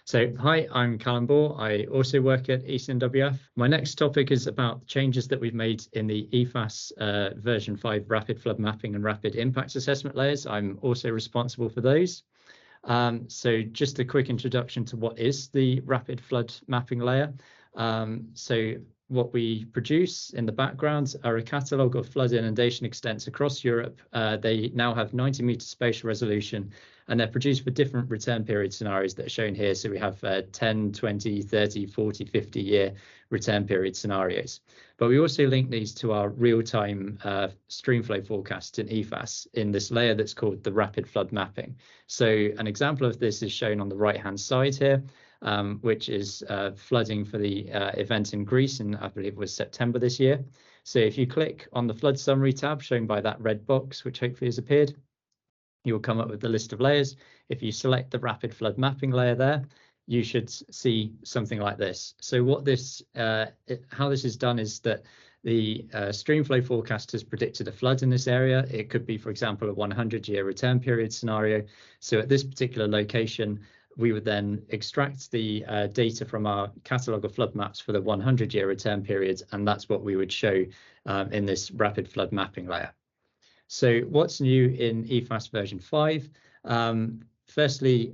So, hi, I'm Calum Baugh. I also work at ECNWF. My next topic is about changes that we've made in the EFAS version 5 rapid flood mapping and rapid impact assessment layers. I'm also responsible for those. So just a quick introduction to what is the rapid flood mapping layer. So what we produce in the background are a catalogue of flood inundation extents across Europe. They now have 90-metre spatial resolution, and they're produced for different return period scenarios that are shown here. So we have 10, 20, 30, 40, 50-year return period scenarios. But we also link these to our real-time streamflow forecasts in EFAS in this layer that's called the rapid flood mapping. So an example of this is shown on the right-hand side here, which is flooding for the event in Greece in, I believe it was September this year. So if you click on the flood summary tab shown by that red box, which hopefully has appeared, you will come up with the list of layers. If you select the rapid flood mapping layer there, you should see something like this. So what this, how this is done is that the streamflow forecast has predicted a flood in this area. It could be, for example, a 100-year return period scenario. So at this particular location, we would then extract the data from our catalogue of flood maps for the 100-year return periods, and that's what we would show in this rapid flood mapping layer. So what's new in EFAS version 5? Firstly,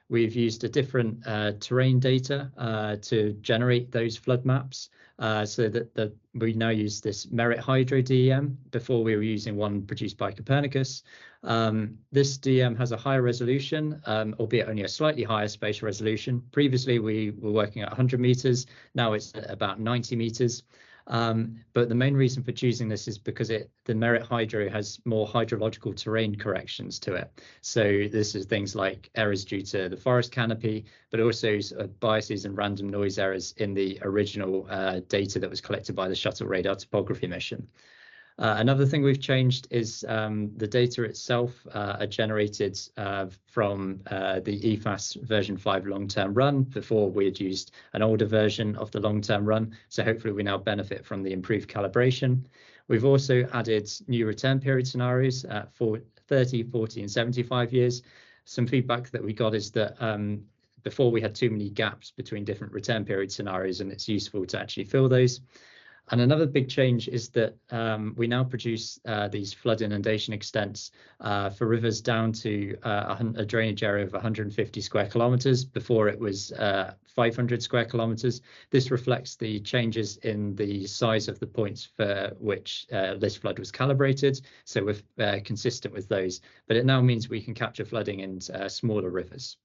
we've used a different terrain data to generate those flood maps, so that we now use this Merit Hydro DEM. Before we were using one produced by Copernicus. This DEM has a higher resolution, albeit only a slightly higher spatial resolution. Previously, we were working at 100 meters. Now it's at about 90 meters. But the main reason for choosing this is because the Merit Hydro has more hydrological terrain corrections to it. So this is things like errors due to the forest canopy, but also biases and random noise errors in the original data that was collected by the Shuttle Radar Topography mission. Another thing we've changed is the data itself are generated from the EFAS version 5 long-term run. Before we had used an older version of the long-term run, so hopefully we now benefit from the improved calibration. We've also added new return period scenarios for 30, 40 and 75 years. Some feedback that we got is that before we had too many gaps between different return period scenarios, and it's useful to actually fill those. And another big change is that we now produce these flood inundation extents for rivers down to a drainage area of 150 square kilometres. Before it was 500 square kilometres. This reflects the changes in the size of the points for which this flood was calibrated. So we're consistent with those, but it now means we can capture flooding in smaller rivers.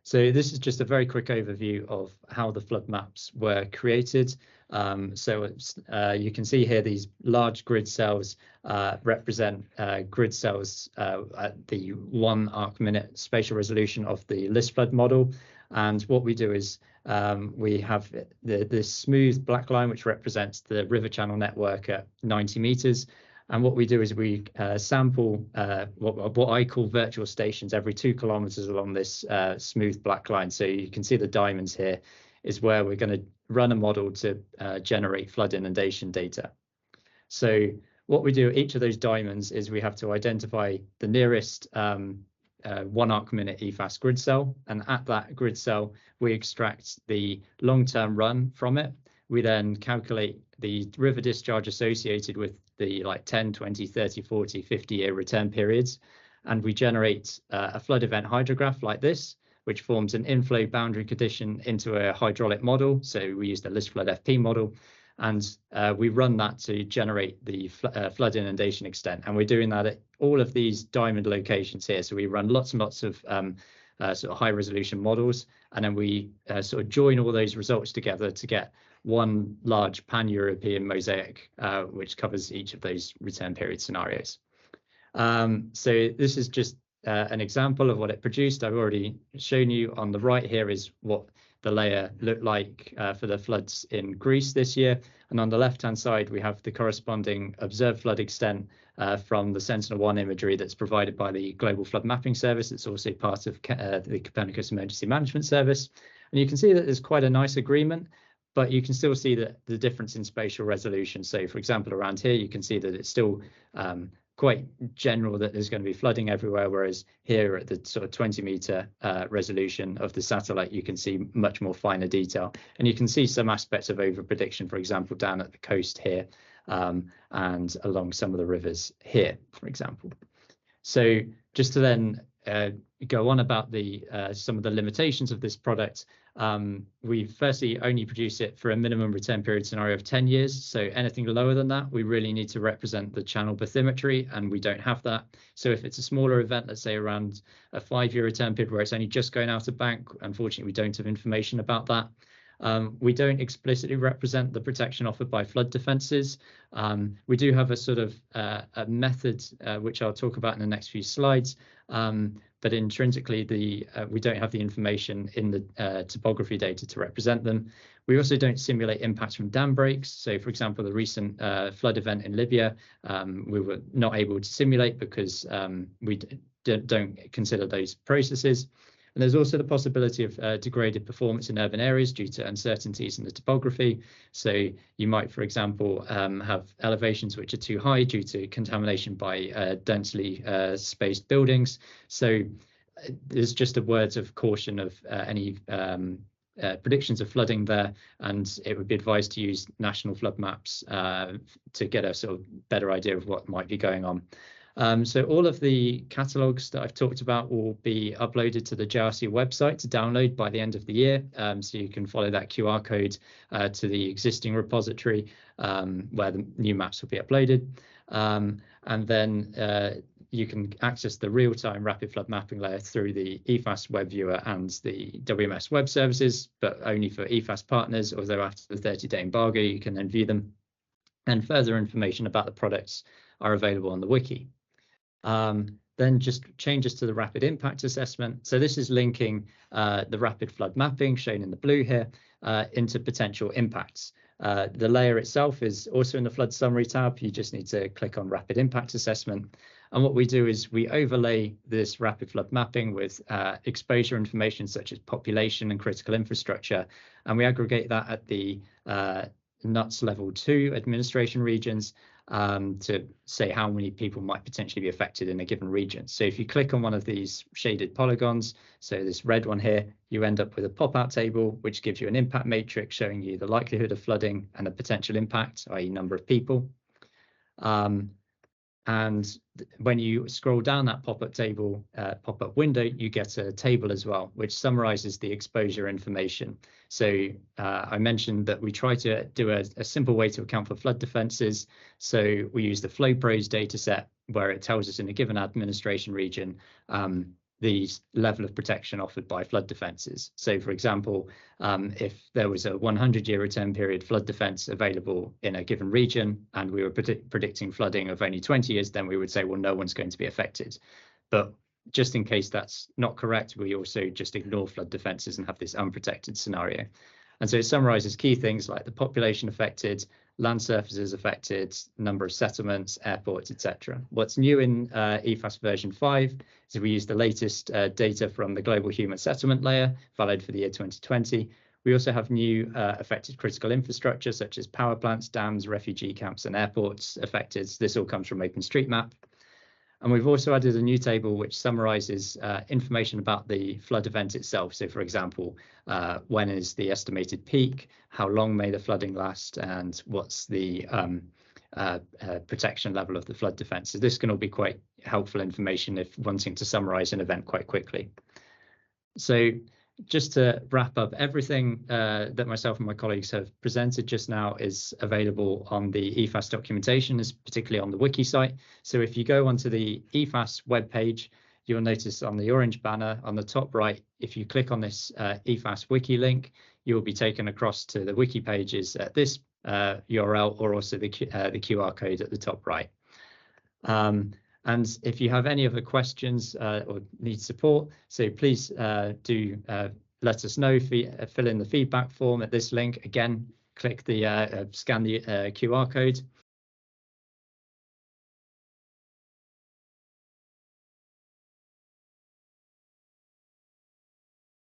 So this is just a very quick overview of how the flood maps were created. So you can see here these large grid cells represent grid cells at the 1 arc-minute spatial resolution of the list flood model. And what we do is we have this smooth black line, which represents the river channel network at 90 meters. And what we do is we sample what I call virtual stations every 2 kilometers along this smooth black line. So you can see the diamonds here is where we're going to run a model to generate flood inundation data. So what we do at each of those diamonds is we have to identify the nearest 1 arc-minute EFAS grid cell. And at that grid cell, we extract the long-term run from it. We then calculate the river discharge associated with the 10, 20, 30, 40, 50-year return periods. And we generate a flood event hydrograph like this, which forms an inflow boundary condition into a hydraulic model. So we use the list flood FP model, and we run that to generate the flood inundation extent. And we're doing that at all of these diamond locations here. So we run lots and lots of sort of high resolution models, and then we sort of join all those results together to get one large pan-European mosaic, which covers each of those return period scenarios. So this is just an example of what it produced. I've already shown you. On the right here is what the layer looked like for the floods in Greece this year. And on the left-hand side, we have the corresponding observed flood extent from the Sentinel-1 imagery that's provided by the Global Flood Mapping Service. It's also part of the Copernicus Emergency Management Service. And you can see that there's quite a nice agreement, but you can still see that the difference in spatial resolution. So, for example, around here, you can see that it's still quite general that there's going to be flooding everywhere, whereas here at the sort of 20-meter resolution of the satellite, you can see much more finer detail. And you can see some aspects of over-prediction, for example, down at the coast here and along some of the rivers here, for example. So just to then go on about some of the limitations of this product, we firstly only produce it for a minimum return period scenario of 10 years. So anything lower than that, we really need to represent the channel bathymetry, and we don't have that. So if it's a smaller event, let's say around a 5-year return period where it's only just going out of bank, unfortunately, we don't have information about that. We don't explicitly represent the protection offered by flood defences. We do have a sort of a method, which I'll talk about in the next few slides, but intrinsically we don't have the information in the topography data to represent them. We also don't simulate impacts from dam breaks. So, for example, the recent flood event in Libya, we were not able to simulate because we don't consider those processes. And there's also the possibility of degraded performance in urban areas due to uncertainties in the topography. So you might, for example, have elevations which are too high due to contamination by densely spaced buildings. So there's just a word of caution of any predictions of flooding there, and it would be advised to use national flood maps to get a sort of better idea of what might be going on. So all of the catalogues that I've talked about will be uploaded to the JRC website to download by the end of the year. So you can follow that QR code to the existing repository where the new maps will be uploaded. And then you can access the real-time rapid flood mapping layer through the EFAS web viewer and the WMS web services, but only for EFAS partners, although after the 30-day embargo, you can then view them. And further information about the products are available on the wiki. Then just changes to the rapid impact assessment. So this is linking the rapid flood mapping shown in the blue here into potential impacts. The layer itself is also in the flood summary tab. You just need to click on rapid impact assessment. And what we do is we overlay this rapid flood mapping with exposure information such as population and critical infrastructure. And we aggregate that at the NUTS level 2 administration regions to say how many people might potentially be affected in a given region. So if you click on one of these shaded polygons, so this red one here, you end up with a pop-out table, which gives you an impact matrix showing you the likelihood of flooding and the potential impact, i.e. number of people. And when you scroll down that pop-up table, pop-up window, you get a table as well, which summarizes the exposure information. So I mentioned that we try to do a simple way to account for flood defenses. So we use the FlowPros data set, where it tells us in a given administration region the level of protection offered by flood defences. So, for example, if there was a 100-year return period flood defence available in a given region and we were predicting flooding of only 20 years, then we would say, well, no one's going to be affected. But just in case that's not correct, we also just ignore flood defences and have this unprotected scenario. And so it summarises key things like the population affected, land surfaces affected, number of settlements, airports, etc. What's new in EFAS version 5 is we use the latest data from the global human settlement layer, valid for the year 2020. We also have new affected critical infrastructure, such as power plants, dams, refugee camps, and airports affected. This all comes from OpenStreetMap. And we've also added a new table which summarises information about the flood event itself. So, for example, when is the estimated peak, how long may the flooding last, and what's the protection level of the flood defence. So this can all be quite helpful information if wanting to summarise an event quite quickly. So just to wrap up, everything that myself and my colleagues have presented just now is available on the EFAS documentation, particularly on the wiki site. So if you go onto the EFAS webpage, you'll notice on the orange banner on the top right, if you click on this EFAS wiki link, you'll be taken across to the wiki pages at this URL, or also the QR code at the top right. And if you have any other questions or need support, so please do let us know. Fill in the feedback form at this link. Again, click the scan the QR code.